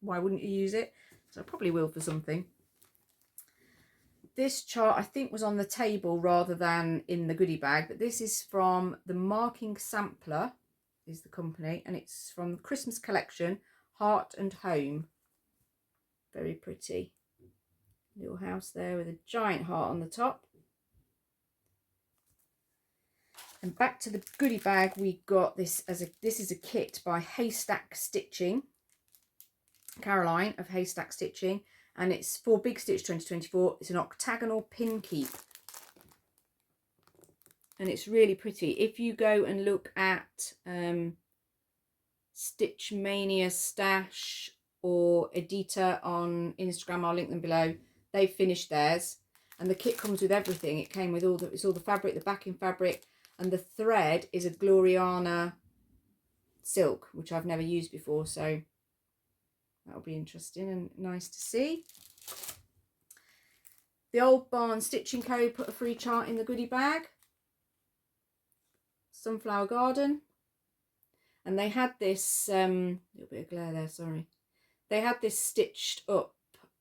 why wouldn't you use it? So I probably will for something. This chart I think was on the table rather than in the goodie bag, but this is from the Marking Sampler, is the company, and it's from the Christmas collection, Heart and Home. Very pretty. Little house there with a giant heart on the top. And back to the goodie bag, we got this this is a kit by Haystack Stitching, Caroline of Haystack Stitching, and it's for Big Stitch 2024. It's an octagonal pin keep, and it's really pretty. If you go and look at Stitch Mania Stash or Edita on Instagram, I'll link them below. They've finished theirs, and the kit comes with everything. It came with it's all the fabric, the backing fabric, and the thread is a Gloriana silk, which I've never used before, so that'll be interesting and nice to see. The Old Barn Stitching Co. put a free chart in the goodie bag. Sunflower Garden. And they had this, little bit of glare there, sorry. They had this stitched up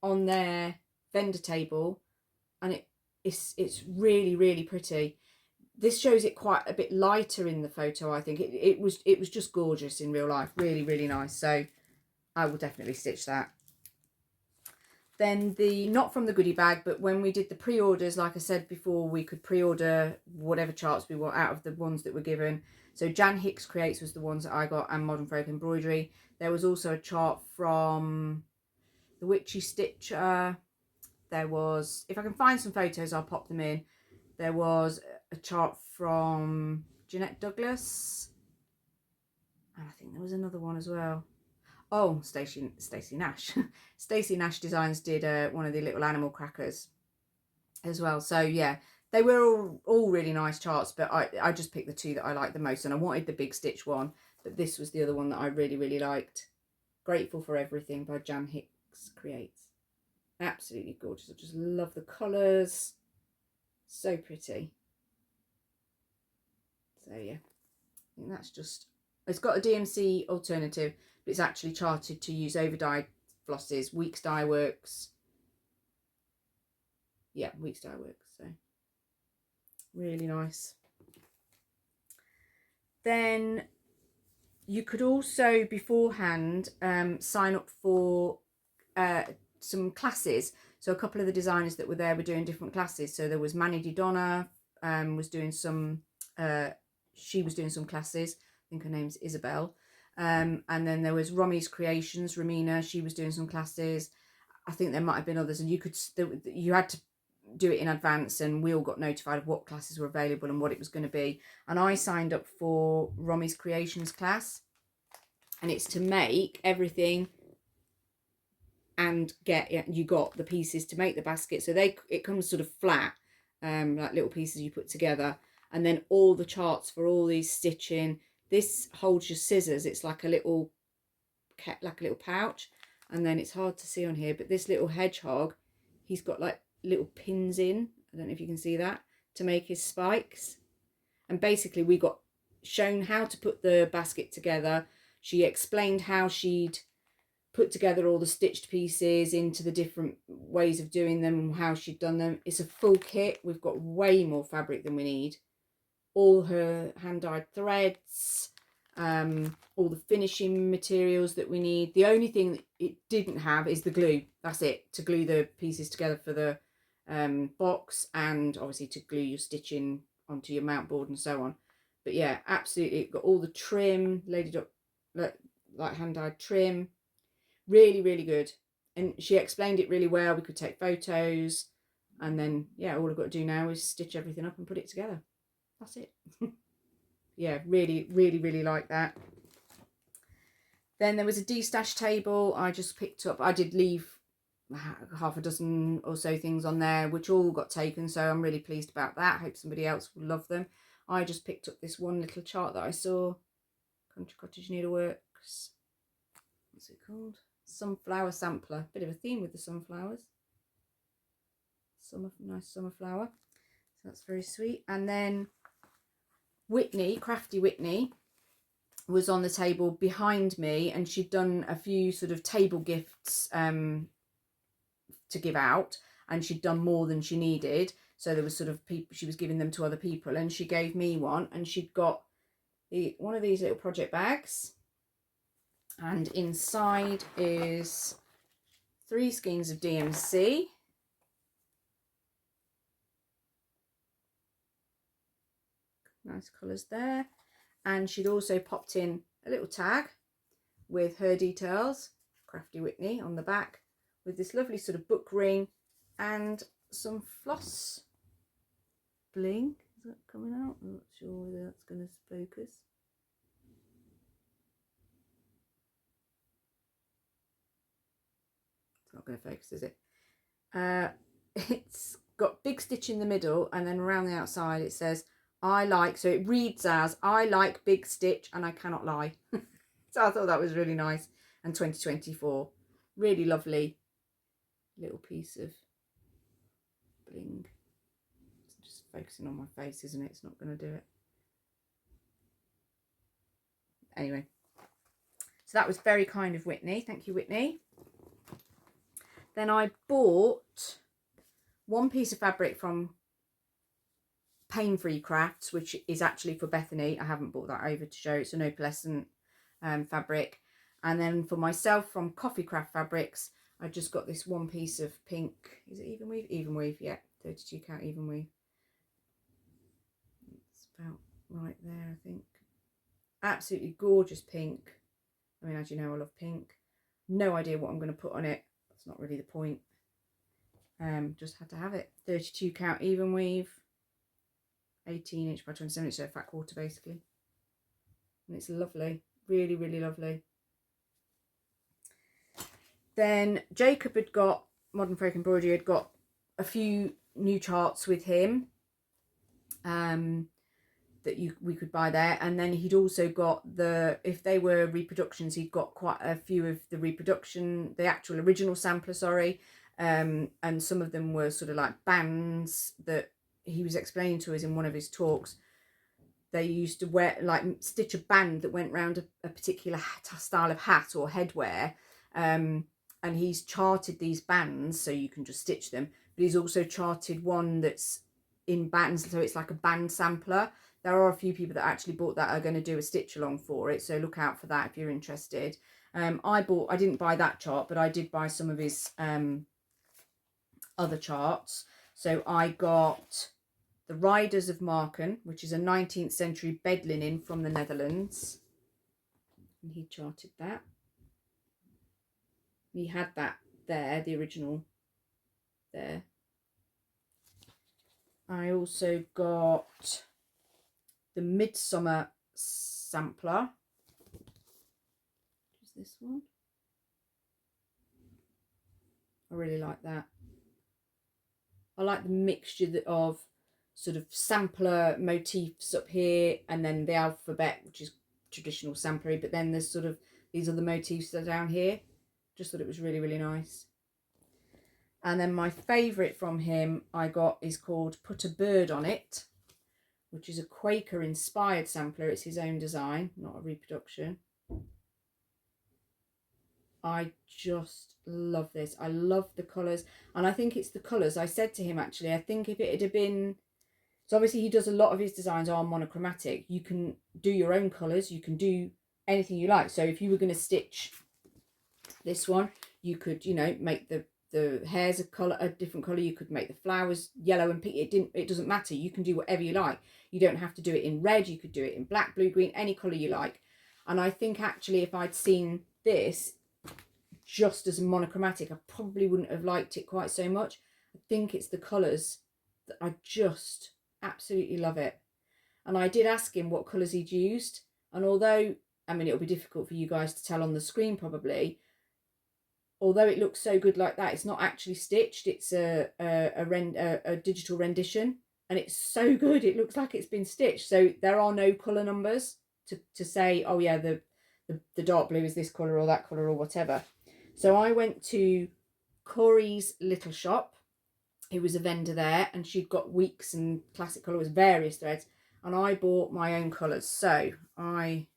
on their vendor table, and it's really pretty. This shows it quite a bit lighter in the photo, I think. It was just gorgeous in real life. Really nice. So I will definitely stitch that. Then not from the goodie bag, but when we did the pre-orders, like I said before, we could pre-order whatever charts we want out of the ones that were given. So Jan Hicks Creates was the ones that I got, and Modern Folk Embroidery. There was also a chart from the Witchy Stitcher. There was, if I can find some photos, I'll pop them in. There was a chart from Jeanette Douglas, and I think there was another one as well. Oh, Stacey Nash. Stacey Nash Designs did one of the little animal crackers as well. So yeah, they were all really nice charts, but I just picked the two that I liked the most, and I wanted the Big Stitch one, but this was the other one that I really liked. Grateful for Everything by Jan Hicks Creates. Absolutely gorgeous. I just love the colours. So pretty. So yeah, I think that's just, it's got a DMC alternative, but it's actually charted to use overdyed flosses. Weeks Dye Works. Yeah, Weeks Dye Works. So really nice. Then you could also beforehand sign up for some classes. So a couple of the designers that were there were doing different classes. So there was Manny Di Donna was doing some, she was doing some classes. I think her name's Isabel. And then there was Romy's Creations, Romina, she was doing some classes. I think there might have been others, and you had to do it in advance, and we all got notified of what classes were available and what it was going to be. And I signed up for Romy's Creations class, and it's to make everything and you got the pieces to make the basket. So it comes sort of flat, like little pieces you put together, and then all the charts for all these stitching. This holds your scissors. It's like a little pouch, and then it's hard to see on here, but this little hedgehog, he's got like little pins in, I don't know if you can see that, to make his spikes. And basically we got shown how to put the basket together. She explained how she'd put together all the stitched pieces into the different ways of doing them and how she'd done them. It's a full kit. We've got way more fabric than we need. All her hand-dyed threads, all the finishing materials that we need. The only thing that it didn't have is the glue. That's it, to glue the pieces together for the box, and obviously to glue your stitching onto your mount board and so on. But yeah, absolutely, got all the trim, Lady Duck, like hand-dyed trim. Really good. And she explained it really well. We could take photos, and then yeah, all I've got to do now is stitch everything up and put it together. That's it. Yeah, really like that. Then there was a de-stash table I just picked up. I did leave half a dozen or so things on there, which all got taken, so I'm really pleased about that. I hope somebody else will love them. I just picked up this one little chart that I saw Country Cottage Needleworks. What's it called? Sunflower Sampler. Bit of a theme with the sunflowers. Nice summer flower. So that's very sweet. And then Whitney, Crafty Whitney, was on the table behind me, and she'd done a few sort of table gifts to give out, and she'd done more than she needed. So there was sort of people, she was giving them to other people, and she gave me one, and she'd got one of these little project bags, and inside is 3 skeins of DMC. Nice colours there. And she'd also popped in a little tag with her details, Crafty Whitney, on the back, with this lovely sort of book ring and some floss bling. Is that coming out? I'm not sure whether that's going to focus. It's not going to focus, is it? It's got big stitch in the middle, and then around the outside it says, I like, so it reads as, I like big stitch and I cannot lie. So I thought that was really nice. And 2024, really lovely little piece of bling. It's just focusing on my face, isn't it? It's not going to do it. Anyway, so that was very kind of Whitney. Thank you, Whitney. Then I bought one piece of fabric from Pain-Free Crafts, which is actually for Bethany. I haven't brought that over to show. It's an opalescent fabric. And then for myself from Coffee Craft Fabrics, I just got this one piece of pink. Is it even weave? Even weave, yeah. 32 count even weave. It's about right there, I think. Absolutely gorgeous pink. I mean, as you know, I love pink. No idea what I'm going to put on it. That's not really the point. Just had to have it. 32 count even weave. 18 inch by 27 inch, so a fat quarter basically. And it's lovely, really, really lovely. Then Jacob had got, Modern Folk Embroidery had got a few new charts with him that we could buy there. And then he'd also got if they were reproductions, he'd got quite a few of the actual original sampler, sorry. And some of them were sort of like bands that he was explaining to us in one of his talks. They used to wear, like, stitch a band that went round a particular style of hat or headwear, and he's charted these bands so you can just stitch them, but he's also charted one that's in bands, so it's like a band sampler. There are a few people that actually bought that are going to do a stitch along for it, so look out for that if you're interested. I didn't buy that chart, but I did buy some of his other charts. So I got the Riders of Marken, which is a 19th century bed linen from the Netherlands. And he charted that. He had that there, the original there. I also got the Midsummer Sampler. Which is this one. I really like that. I like the mixture of sort of sampler motifs up here, and then the alphabet, which is traditional samplery, but then there's sort of, these are the motifs that are down here. Just thought it was really, really nice. And then my favourite from him I got is called Put a Bird on It, which is a Quaker inspired sampler. It's his own design, not a reproduction. I just love this. I love the colours, and I think it's the colours. I said to him, actually, I think if it had been, so obviously he does a lot of his designs are monochromatic. You can do your own colours, you can do anything you like. So if you were going to stitch this one, you could, you know, make the hairs a different colour, you could make the flowers yellow and pink. It doesn't matter. You can do whatever you like. You don't have to do it in red, you could do it in black, blue, green, any colour you like. And I think actually if I'd seen this just as monochromatic, I probably wouldn't have liked it quite so much. I think it's the colours that I just absolutely love it. And I did ask him what colours he'd used, and although, I mean, it'll be difficult for you guys to tell on the screen probably, although it looks so good like that, it's not actually stitched. It's a digital rendition, and it's so good it looks like it's been stitched. So there are no colour numbers to say, oh yeah, the dark blue is this colour or that colour or whatever. So I went to Corey's Little Shop, who was a vendor there, and she'd got Weeks and Classic Colours, various threads, and I bought my own colours. So I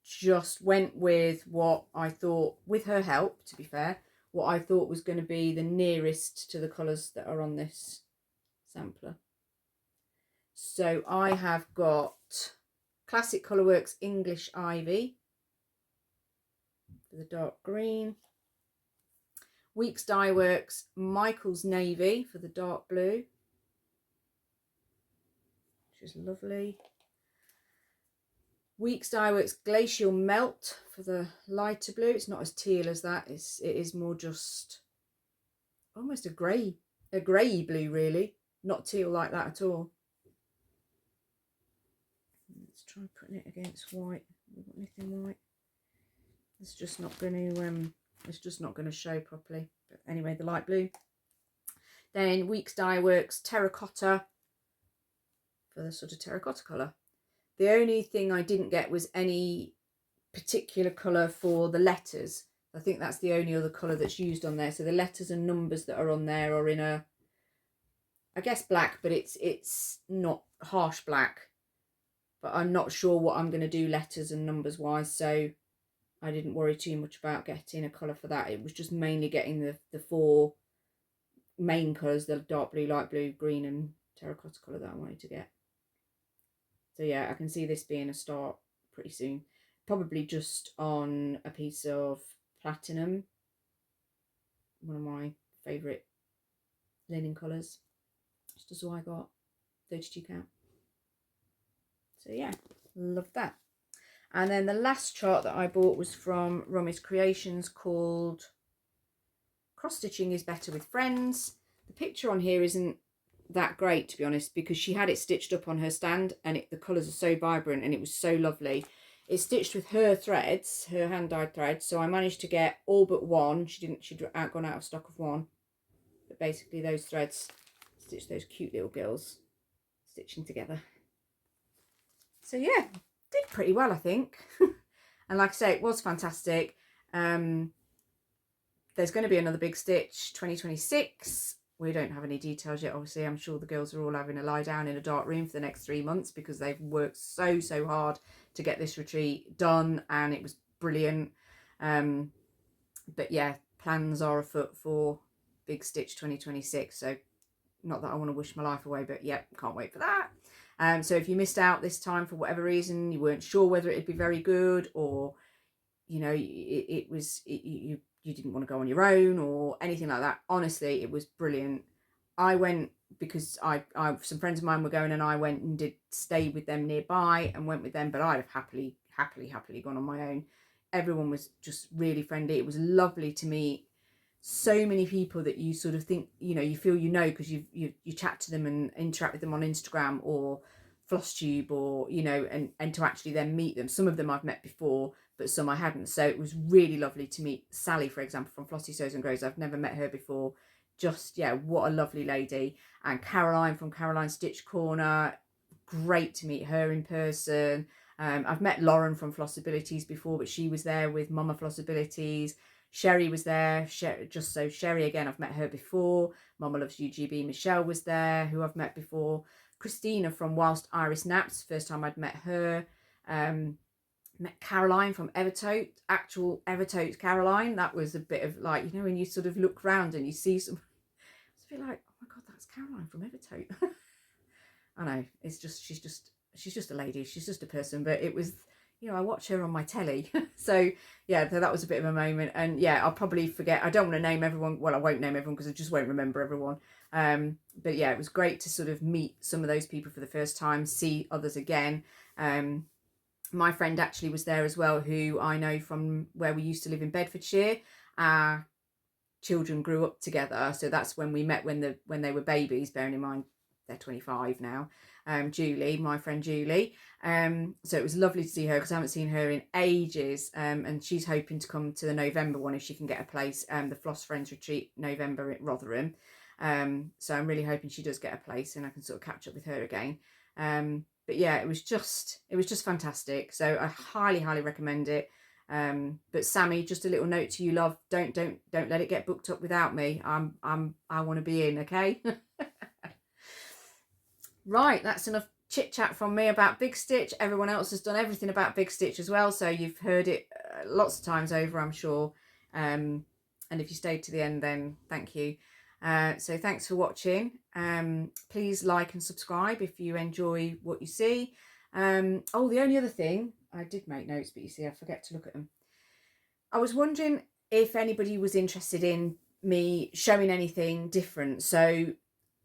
just went with what I thought, with her help, to be fair, what I thought was going to be the nearest to the colours that are on this sampler. So I have got Classic Colourworks English Ivy for the dark green, Weeks Dye Works Michael's Navy for the dark blue, which is lovely. Weeks Dye Works Glacial Melt for the lighter blue. It's not as teal as that. It is more just almost a grey blue, really. Not teal like that at all. Let's try putting it against white. We've got anything white. It's just not going to show properly. But anyway, the light blue. Then Weeks Dye Works Terracotta for the sort of terracotta colour. The only thing I didn't get was any particular colour for the letters. I think that's the only other colour that's used on there. So the letters and numbers that are on there are in a, I guess, black, but it's not harsh black. But I'm not sure what I'm going to do letters and numbers wise, so I didn't worry too much about getting a colour for that. It was just mainly getting the four main colours, the dark blue, light blue, green and terracotta colour that I wanted to get. So yeah, I can see this being a start pretty soon. Probably just on a piece of platinum, one of my favourite linen colours. Just as I got 32 count. So yeah, love that. And then the last chart that I bought was from Rummy's Creations, called Cross Stitching is Better with Friends. The picture on here isn't that great, to be honest, because she had it stitched up on her stand, and the colours are so vibrant and it was so lovely. It's stitched with her threads, her hand dyed threads, so I managed to get all but one. She'd gone out of stock of one, but basically those threads stitched those cute little girls stitching together. So yeah, did pretty well, I think. And like I say, it was fantastic. There's going to be another big stitch 2026. We don't have any details yet, obviously. I'm sure the girls are all having a lie down in a dark room for the next 3 months because they've worked so hard to get this retreat done, and it was brilliant. But yeah, plans are afoot for big stitch 2026. So not that I want to wish my life away, but yeah, can't wait for that. So if you missed out this time for whatever reason, you weren't sure whether it'd be very good, or you know, you didn't want to go on your own or anything like that, honestly, it was brilliant. I went because I some friends of mine were going, and I went and did stay with them nearby and went with them, but I'd have happily gone on my own. Everyone was just really friendly. It was lovely to meet so many people that you sort of think, you know, you feel, you know, because you chat to them and interact with them on Instagram or Flosstube, or you know, and to actually then meet them. Some of them I've met before, but some I hadn't. So it was really lovely to meet Sally, for example, from Flossie Sews and Grows. I've never met her before. Just, yeah, what a lovely lady. And Caroline from Caroline Stitch Corner, great to meet her in person. I've met Lauren from Flossabilities before, but she was there with Mama Flossabilities. Sherry was there. Sherry again, I've met her before. Mama Loves UGB. Michelle was there, who I've met before. Christina from Whilst Iris Naps, first time I'd met her. Met Caroline from Evertote, actual Evertote Caroline. That was a bit of like, you know, when you sort of look round and you see some, it's a bit like, oh my God, that's Caroline from Evertote. I know, it's just, she's just a lady, she's just a person, but it was, you know, I watch her on my telly. So yeah, so that was a bit of a moment. And yeah, I'll probably forget, I don't want to name everyone, well, I won't name everyone because I just won't remember everyone. But yeah, it was great to sort of meet some of those people for the first time, see others again. My friend actually was there as well, who I know from where we used to live in Bedfordshire. Our children grew up together, so that's when we met, when they were babies, bearing in mind they're 25 now. Julie, my friend Julie. So it was lovely to see her because I haven't seen her in ages, and she's hoping to come to the November one if she can get a place, the Floss Friends Retreat November at Rotherham. So I'm really hoping she does get a place and I can sort of catch up with her again. but yeah, it was just fantastic. So I highly recommend it. But Sammy, just a little note to you, love, don't let it get booked up without me. I want to be in, okay? Right, that's enough chit chat from me about Big Stitch. Everyone else has done everything about Big Stitch as well, so you've heard it lots of times over, I'm sure. And if you stayed to the end, then thank you. So thanks for watching. Please like and subscribe if you enjoy what you see. Oh, the only other thing, I did make notes, but you see, I forget to look at them. I was wondering if anybody was interested in me showing anything different. So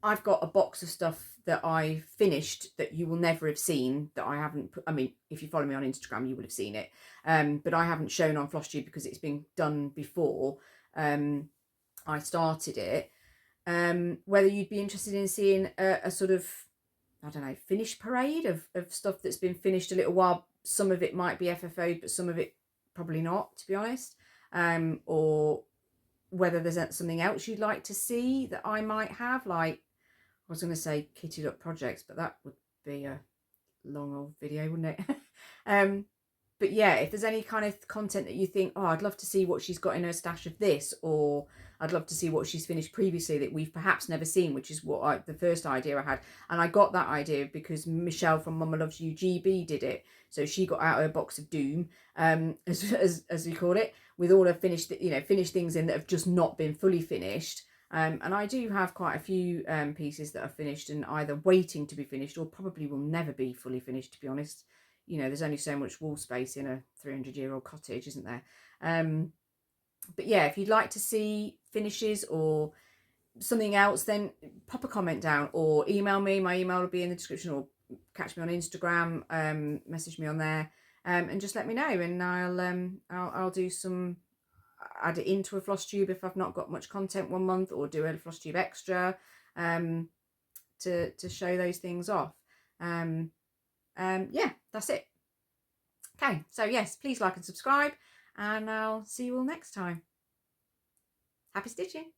I've got a box of stuff that I finished that you will never have seen, that I haven't put, I mean, if you follow me on Instagram, you would have seen it. But I haven't shown on Flosstube because it's been done before I started it. Whether you'd be interested in seeing a sort of, I don't know, finish parade of stuff that's been finished a little while. Some of it might be FFO, but some of it probably not, to be honest. Or whether there's something else you'd like to see that I might have, like, I was going to say kitted up projects, but that would be a long old video, wouldn't it? But yeah, if there's any kind of content that you think, oh, I'd love to see what she's got in her stash of this, or I'd love to see what she's finished previously that we've perhaps never seen, which is what the first idea I had. And I got that idea because Michelle from Mama Loves You GB did it. So she got out her box of doom, as we call it, with all her finished things in that have just not been fully finished. And I do have quite a few pieces that are finished and either waiting to be finished or probably will never be fully finished, to be honest. You know, there's only so much wall space in a 300-year-old cottage, isn't there? But yeah, if you'd like to see finishes or something else, then pop a comment down or email me. My email will be in the description, or catch me on Instagram, message me on there, and just let me know, and I'll do some, add it into a Flosstube if I've not got much content one month, or do a Flosstube extra to show those things off. Yeah, that's it. Okay, so yes, please like and subscribe, and I'll see you all next time. Happy stitching.